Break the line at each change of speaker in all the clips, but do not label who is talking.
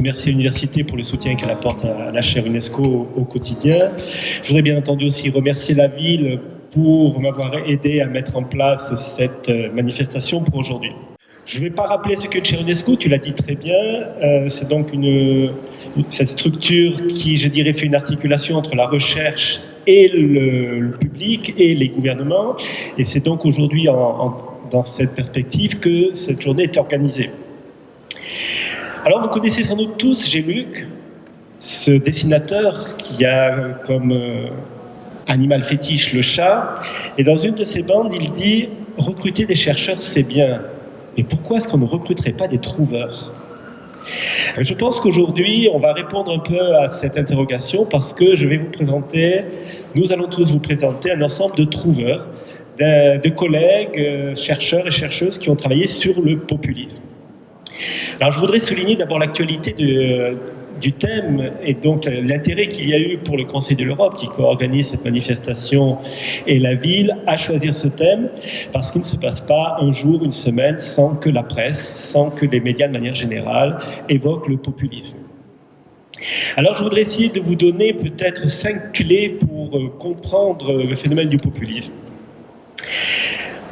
remercier l'université pour le soutien qu'elle apporte à la chaire UNESCO au quotidien. Je voudrais bien entendu aussi remercier la ville pour m'avoir aidé à mettre en place cette manifestation pour aujourd'hui. Je ne vais pas rappeler ce qu'est une chaire UNESCO, tu l'as dit très bien. C'est donc cette structure qui, je dirais, fait une articulation entre la recherche et le public et les gouvernements. Et c'est donc aujourd'hui, dans cette perspective, que cette journée est organisée. Alors, vous connaissez sans doute tous Jemuc, ce dessinateur qui a comme animal fétiche le chat. Et dans une de ses bandes, il dit « Recruter des chercheurs, c'est bien. Mais pourquoi est-ce qu'on ne recruterait pas des trouveurs ?» Je pense qu'aujourd'hui, on va répondre un peu à cette interrogation parce que nous allons tous vous présenter un ensemble de trouveurs, de collègues, chercheurs et chercheuses qui ont travaillé sur le populisme. Alors je voudrais souligner d'abord l'actualité du thème et donc l'intérêt qu'il y a eu pour le Conseil de l'Europe qui co-organise cette manifestation et la ville à choisir ce thème parce qu'il ne se passe pas un jour, une semaine sans que la presse, sans que les médias de manière générale évoquent le populisme. Alors je voudrais essayer de vous donner peut-être 5 clés pour comprendre le phénomène du populisme.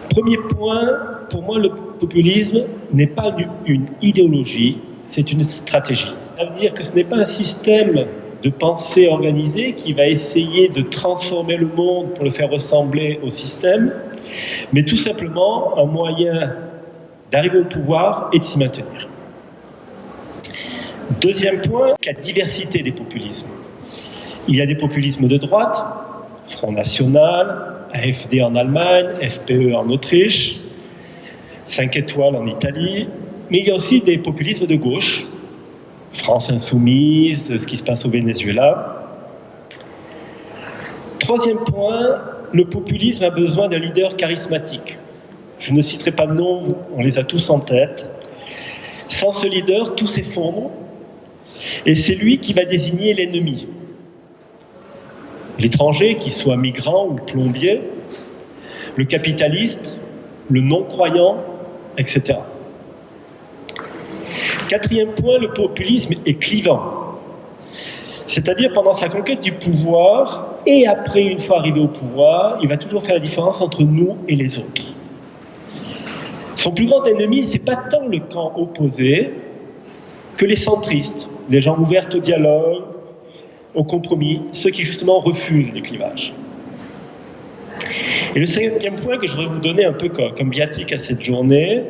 Premier point, pour moi le populisme n'est pas une idéologie, c'est une stratégie. Ça veut dire que ce n'est pas un système de pensée organisé qui va essayer de transformer le monde pour le faire ressembler au système, mais tout simplement un moyen d'arriver au pouvoir et de s'y maintenir. Deuxième point, la diversité des populismes. Il y a des populismes de droite, Front National, AfD en Allemagne, FPE en Autriche, 5 étoiles en Italie, mais il y a aussi des populismes de gauche, France Insoumise, ce qui se passe au Venezuela. Troisième point, le populisme a besoin d'un leader charismatique. Je ne citerai pas de nom, on les a tous en tête. Sans ce leader, tout s'effondre, et c'est lui qui va désigner l'ennemi. L'étranger, qu'il soit migrant ou plombier, le capitaliste, le non-croyant, etc. Quatrième point, le populisme est clivant. C'est-à-dire, pendant sa conquête du pouvoir, et après, une fois arrivé au pouvoir, il va toujours faire la différence entre nous et les autres. Son plus grand ennemi, ce n'est pas tant le camp opposé que les centristes, les gens ouverts au dialogue, au compromis, ceux qui justement refusent les clivages. Et le cinquième point que je voudrais vous donner un peu comme viatique à cette journée,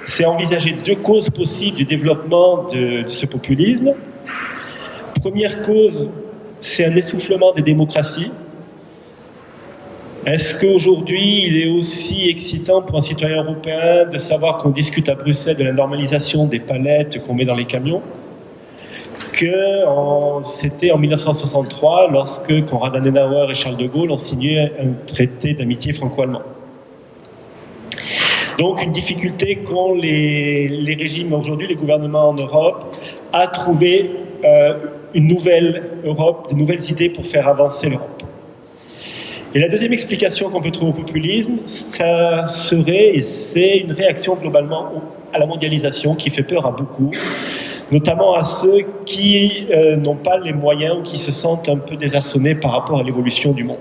c'est envisager 2 causes possibles du développement de ce populisme. Première cause, c'est un essoufflement des démocraties. Est-ce qu'aujourd'hui, il est aussi excitant pour un citoyen européen de savoir qu'on discute à Bruxelles de la normalisation des palettes qu'on met dans les camions que c'était en 1963, lorsque Konrad Adenauer et Charles de Gaulle ont signé un traité d'amitié franco-allemand. Donc une difficulté qu'ont les régimes aujourd'hui, les gouvernements en Europe, à trouver une nouvelle Europe, de nouvelles idées pour faire avancer l'Europe. Et la deuxième explication qu'on peut trouver au populisme, ça serait, et c'est une réaction globalement à la mondialisation qui fait peur à beaucoup, notamment à ceux qui n'ont pas les moyens ou qui se sentent un peu désarçonnés par rapport à l'évolution du monde.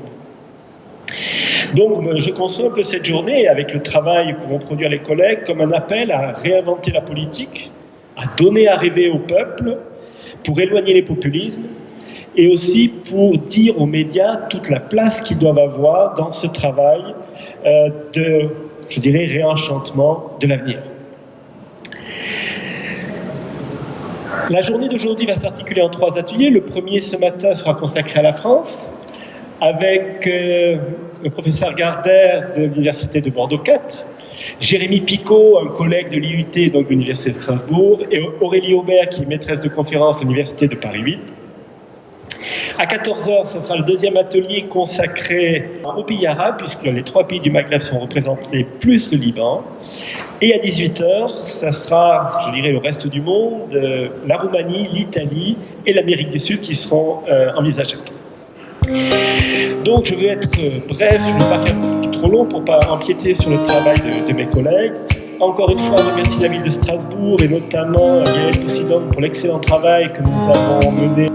Donc je conçois un peu cette journée, avec le travail que vont produire les collègues, comme un appel à réinventer la politique, à donner à rêver au peuple, pour éloigner les populismes, et aussi pour dire aux médias toute la place qu'ils doivent avoir dans ce travail de, je dirais, réenchantement de l'avenir. La journée d'aujourd'hui va s'articuler en 3 ateliers. Le premier, ce matin, sera consacré à la France, avec le professeur Gardner de l'Université de Bordeaux 4, Jérémy Picot, un collègue de l'IUT, donc de l'Université de Strasbourg, et Aurélie Aubert, qui est maîtresse de conférence à l'Université de Paris 8. À 14h, ce sera le deuxième atelier consacré aux pays arabes, puisque les 3 pays du Maghreb sont représentés, plus le Liban. Et à 18h, ça sera, je dirais, le reste du monde, la Roumanie, l'Italie et l'Amérique du Sud qui seront envisagés. Donc je vais être bref, je ne vais pas faire trop long pour ne pas empiéter sur le travail de mes collègues. encore une fois remercier la ville de Strasbourg et notamment Yael Poussidon pour l'excellent travail que nous avons mené